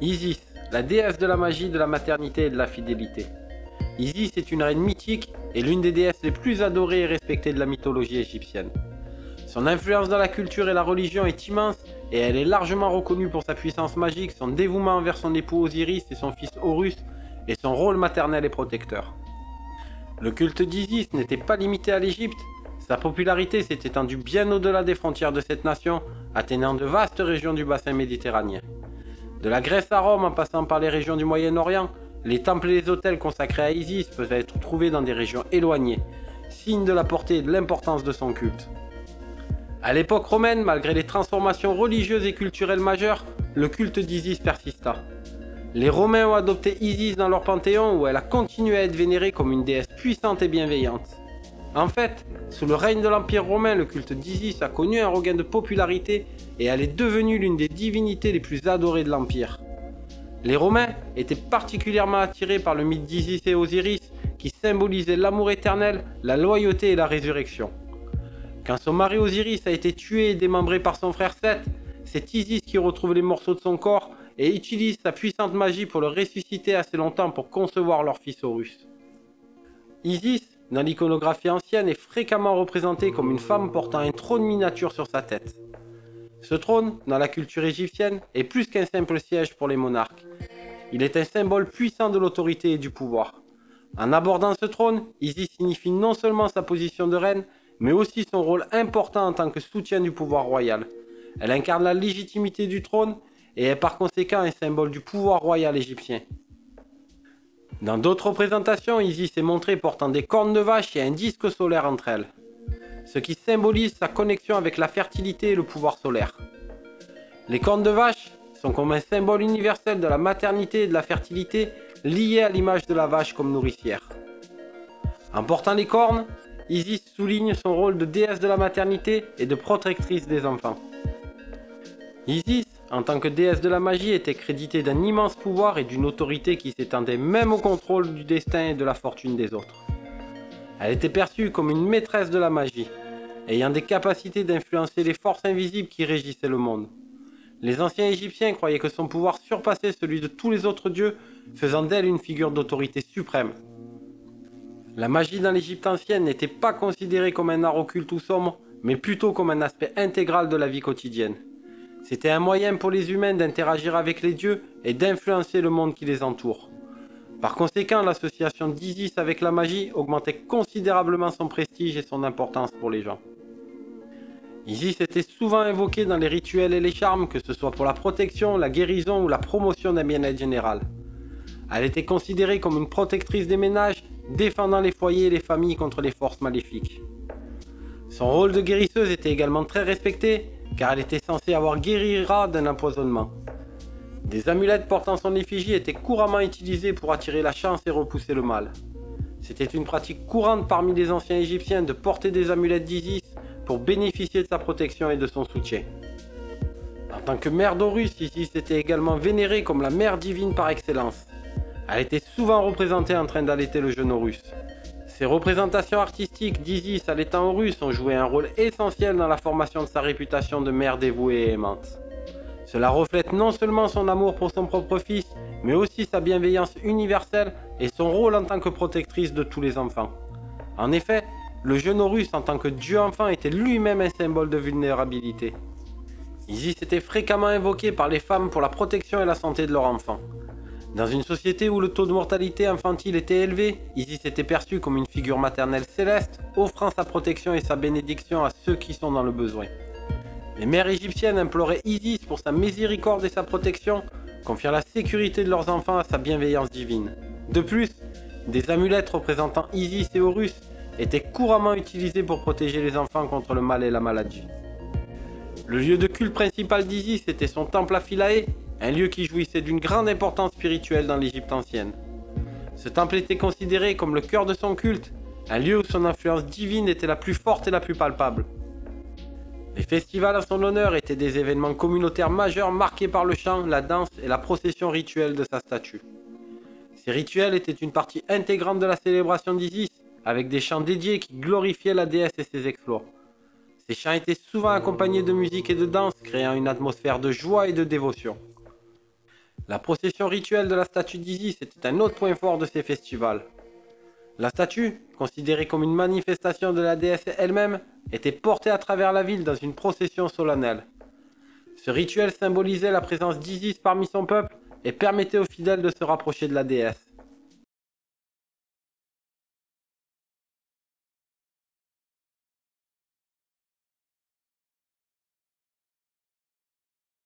Isis, la déesse de la magie, de la maternité et de la fidélité. Isis est une reine mythique et l'une des déesses les plus adorées et respectées de la mythologie égyptienne. Son influence dans la culture et la religion est immense et elle est largement reconnue pour sa puissance magique, son dévouement envers son époux Osiris et son fils Horus et son rôle maternel et protecteur. Le culte d'Isis n'était pas limité à l'Égypte, sa popularité s'est étendue bien au-delà des frontières de cette nation, atteignant de vastes régions du bassin méditerranéen. De la Grèce à Rome en passant par les régions du Moyen-Orient, les temples et les hôtels consacrés à Isis peuvent être trouvés dans des régions éloignées, signe de la portée et de l'importance de son culte. À l'époque romaine, malgré les transformations religieuses et culturelles majeures, le culte d'Isis persista. Les Romains ont adopté Isis dans leur panthéon où elle a continué à être vénérée comme une déesse puissante et bienveillante. En fait, sous le règne de l'Empire romain, le culte d'Isis a connu un regain de popularité et elle est devenue l'une des divinités les plus adorées de l'Empire. Les Romains étaient particulièrement attirés par le mythe d'Isis et Osiris qui symbolisait l'amour éternel, la loyauté et la résurrection. Quand son mari Osiris a été tué et démembré par son frère Seth, c'est Isis qui retrouve les morceaux de son corps et utilise sa puissante magie pour le ressusciter assez longtemps pour concevoir leur fils Horus. Isis, dans l'iconographie ancienne, est fréquemment représentée comme une femme portant un trône miniature sur sa tête. Ce trône, dans la culture égyptienne, est plus qu'un simple siège pour les monarques. Il est un symbole puissant de l'autorité et du pouvoir. En abordant ce trône, Isis signifie non seulement sa position de reine, mais aussi son rôle important en tant que soutien du pouvoir royal. Elle incarne la légitimité du trône et est par conséquent un symbole du pouvoir royal égyptien. Dans d'autres représentations, Isis est montrée portant des cornes de vache et un disque solaire entre elles, ce qui symbolise sa connexion avec la fertilité et le pouvoir solaire. Les cornes de vache sont comme un symbole universel de la maternité et de la fertilité lié à l'image de la vache comme nourricière. En portant les cornes, Isis souligne son rôle de déesse de la maternité et de protectrice des enfants. Isis, en tant que déesse de la magie, était créditée d'un immense pouvoir et d'une autorité qui s'étendait même au contrôle du destin et de la fortune des autres. Elle était perçue comme une maîtresse de la magie, ayant des capacités d'influencer les forces invisibles qui régissaient le monde. Les anciens Égyptiens croyaient que son pouvoir surpassait celui de tous les autres dieux, faisant d'elle une figure d'autorité suprême. La magie dans l'Égypte ancienne n'était pas considérée comme un art occulte ou sombre, mais plutôt comme un aspect intégral de la vie quotidienne. C'était un moyen pour les humains d'interagir avec les dieux et d'influencer le monde qui les entoure. Par conséquent, l'association d'Isis avec la magie augmentait considérablement son prestige et son importance pour les gens. Isis était souvent invoquée dans les rituels et les charmes, que ce soit pour la protection, la guérison ou la promotion d'un bien-être général. Elle était considérée comme une protectrice des ménages, défendant les foyers et les familles contre les forces maléfiques. Son rôle de guérisseuse était également très respecté, car elle était censée avoir guéri Ra d'un empoisonnement. Des amulettes portant son effigie étaient couramment utilisées pour attirer la chance et repousser le mal. C'était une pratique courante parmi les anciens Égyptiens de porter des amulettes d'Isis pour bénéficier de sa protection et de son soutien. En tant que mère d'Horus, Isis était également vénérée comme la mère divine par excellence. Elle était souvent représentée en train d'allaiter le jeune Horus. Ces représentations artistiques d'Isis allaitant Horus ont joué un rôle essentiel dans la formation de sa réputation de mère dévouée et aimante. Cela reflète non seulement son amour pour son propre fils, mais aussi sa bienveillance universelle et son rôle en tant que protectrice de tous les enfants. En effet, le jeune Horus en tant que dieu-enfant était lui-même un symbole de vulnérabilité. Isis était fréquemment invoquée par les femmes pour la protection et la santé de leurs enfants. Dans une société où le taux de mortalité infantile était élevé, Isis était perçue comme une figure maternelle céleste, offrant sa protection et sa bénédiction à ceux qui sont dans le besoin. Les mères égyptiennes imploraient Isis pour sa miséricorde et sa protection, confiant la sécurité de leurs enfants à sa bienveillance divine. De plus, des amulettes représentant Isis et Horus étaient couramment utilisées pour protéger les enfants contre le mal et la maladie. Le lieu de culte principal d'Isis était son temple à Philae, un lieu qui jouissait d'une grande importance spirituelle dans l'Égypte ancienne. Ce temple était considéré comme le cœur de son culte, un lieu où son influence divine était la plus forte et la plus palpable. Les festivals en son honneur étaient des événements communautaires majeurs marqués par le chant, la danse et la procession rituelle de sa statue. Ces rituels étaient une partie intégrante de la célébration d'Isis, avec des chants dédiés qui glorifiaient la déesse et ses exploits. Ces chants étaient souvent accompagnés de musique et de danse, créant une atmosphère de joie et de dévotion. La procession rituelle de la statue d'Isis était un autre point fort de ces festivals. La statue, considérée comme une manifestation de la déesse elle-même, était portée à travers la ville dans une procession solennelle. Ce rituel symbolisait la présence d'Isis parmi son peuple et permettait aux fidèles de se rapprocher de la déesse.